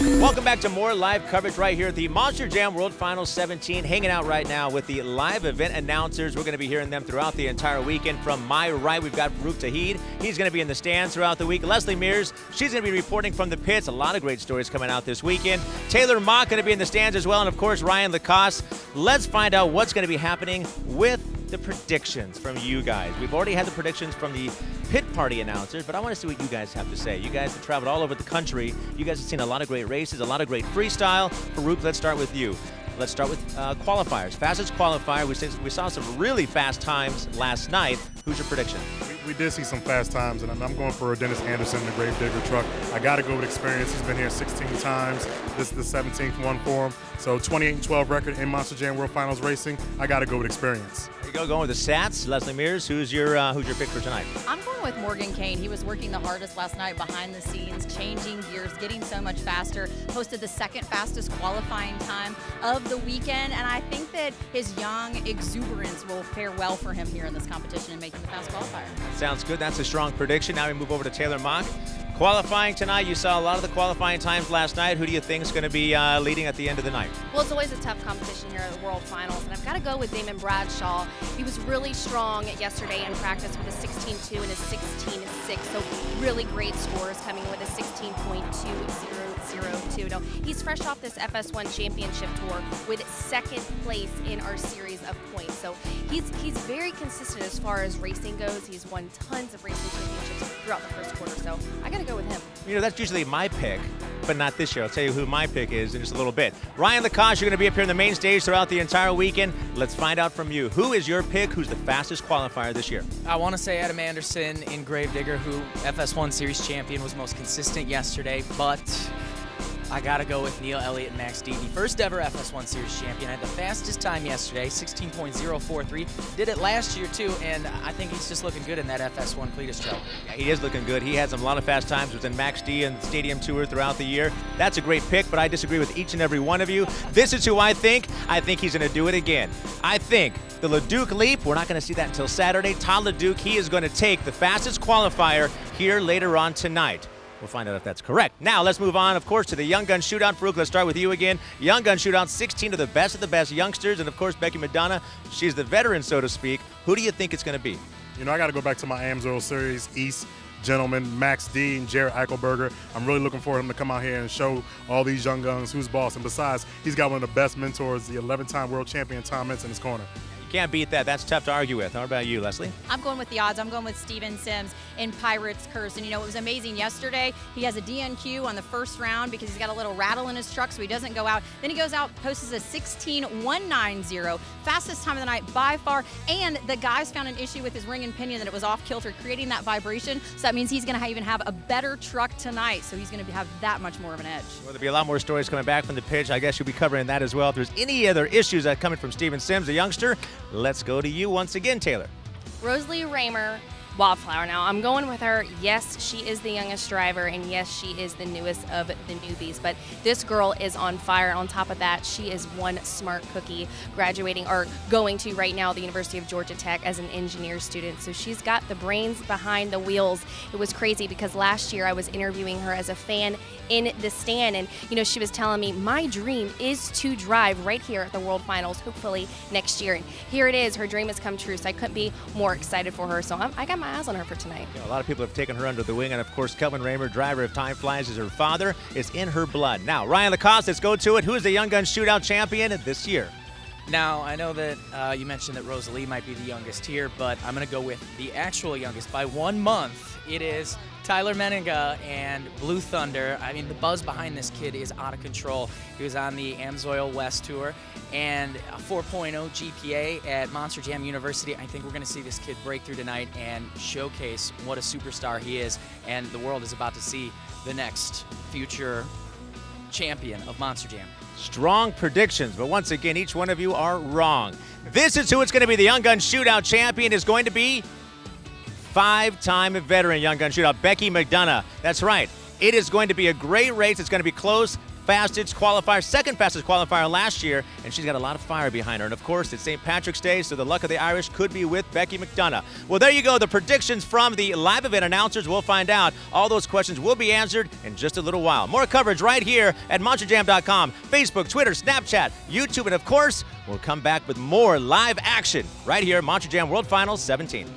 Welcome back to more live coverage right here at the Monster Jam World Finals 17. Hanging out right now with the live event announcers. We're going to be hearing them throughout the entire weekend. From my right, we've got Farouk Tahid. He's going to be in the stands throughout the week. Leslie Mears, she's going to be reporting from the pits. A lot of great stories coming out this weekend. Taylor Mock going to be in the stands as well. And, of course, Ryan Lacoste. Let's find out what's going to be happening with the predictions from you guys. We've already had the predictions from the pit party announcers, but I want to see what you guys have to say. You guys have traveled all over the country. You guys have seen a lot of great races, a lot of great freestyle. Farouk, let's start with you. Let's start with qualifiers. Fastest qualifier. We saw some really fast times last night. Who's your prediction? We did see some fast times, and I'm going for Dennis Anderson, the Gravedigger truck. I got to go with experience. He's been here 16 times. This is the 17th one for him. So 28-12 record in Monster Jam World Finals racing. I got to go with experience. There you go, going with the stats. Leslie Mears, who's your pick for tonight? I'm going with Morgan Kane. He was working the hardest last night behind the scenes, changing gears, getting so much faster. Posted the second fastest qualifying time of the weekend, and I think that his young exuberance will fare well for him here in this competition and making the fast qualifier. Sounds good. That's a strong prediction. Now we move over to Taylor Mock. Qualifying tonight, you saw a lot of the qualifying times last night. Who do you think is going to be leading at the end of the night? Well, it's always a tough competition here at the World Finals, and I've got to go with Damon Bradshaw. He was really strong yesterday in practice with a 16.2 and a 16.6, so really great scores coming with a 16.2002. Now, he's fresh off this FS1 championship tour with second place in our series of points, so he's very consistent as far as racing goes. He's won tons of racing championships throughout the first quarter, so I got to go with him. You know, that's usually my pick, but not this year. I'll tell you who my pick is in just a little bit. Ryan Lacoste, you're going to be up here in the main stage throughout the entire weekend. Let's find out from you. Who is your pick? Who's the fastest qualifier this year? I want to say Adam Anderson in Gravedigger, who FS1 Series champion, was most consistent yesterday, but I got to go with Neil Elliott and Max D. The first ever FS1 Series champion. Had the fastest time yesterday, 16.043. Did it last year, too, and I think he's just looking good in that FS1 Cletus truck. Yeah, he is looking good. He had some lot of fast times within Max D and the Stadium Tour throughout the year. That's a great pick, but I disagree with each and every one of you. This is who I think. I think he's going to do it again. I think the Leduc Leap, we're not going to see that until Saturday. Todd Leduc, he is going to take the fastest qualifier here later on tonight. We'll find out if that's correct. Now, let's move on, of course, to the Young Gun Shootout. Farouk, let's start with you again. Young Gun Shootout, 16 of the best youngsters. And, of course, Becky Madonna, she's the veteran, so to speak. Who do you think it's going to be? You know, I got to go back to my AMSOIL Series East gentlemen, Max D and Jared Eichelberger. I'm really looking for him to come out here and show all these young guns who's boss. And besides, he's got one of the best mentors, the 11-time world champion Tom Mintz in his corner. Can't beat that. That's tough to argue with. How about you, Leslie? I'm going with the odds. I'm going with Steven Sims in Pirate's Curse. And, you know, it was amazing yesterday. He has a DNQ on the first round because he's got a little rattle in his truck, so he doesn't go out. Then he goes out, posts a 16.190. Fastest time of the night by far. And the guys found an issue with his ring and pinion that it was off kilter, creating that vibration. So that means he's going to even have a better truck tonight. So he's going to have that much more of an edge. Well, there'll be a lot more stories coming back from the pitch. I guess you'll be covering that as well. If there's any other issues that are coming from Steven Sims, the youngster, let's go to you once again, Taylor. Rosalie Raymer, Wildflower. Now, I'm going with her. Yes, she is the youngest driver, and yes, she is the newest of the newbies, but this girl is on fire. On top of that, she is one smart cookie, graduating or going to right now the University of Georgia Tech as an engineer student. So she's got the brains behind the wheels. It was crazy because last year I was interviewing her as a fan in the stand, and you know, she was telling me my dream is to drive right here at the World Finals, hopefully next year. And here it is, her dream has come true, so I couldn't be more excited for her. So I got my eyes on her for tonight. You know, a lot of people have taken her under the wing, and of course, Kelvin Raymer, driver of Time Flies, is her father. It's in her blood. Now, Ryan Lacoste, let's go to it. Who is the Young Gun Shootout champion this year? Now, I know that you mentioned that Rosalie might be the youngest here, but I'm going to go with the actual youngest by 1 month. It is Tyler Menengah and Blue Thunder. I mean, the buzz behind this kid is out of control. He was on the AMSOIL West Tour and a 4.0 GPA at Monster Jam University. I think we're going to see this kid break through tonight and showcase what a superstar he is, and the world is about to see the next future champion of Monster Jam. Strong predictions, but once again, each one of you are wrong. This is who it's going to be. The Young Gun Shootout champion is going to be 5-time veteran Young Gun Shootout, Becky McDonough. That's right. It is going to be a great race. It's going to be close. fastest qualifier, second fastest qualifier last year, and she's got a lot of fire behind her. And of course, it's St. Patrick's Day, so the luck of the Irish could be with Becky McDonough. Well, there you go. The predictions from the live event announcers. We'll find out. All those questions will be answered in just a little while. More coverage right here at MonsterJam.com, Facebook, Twitter, Snapchat, YouTube, and of course, we'll come back with more live action right here at Monster Jam World Finals 17.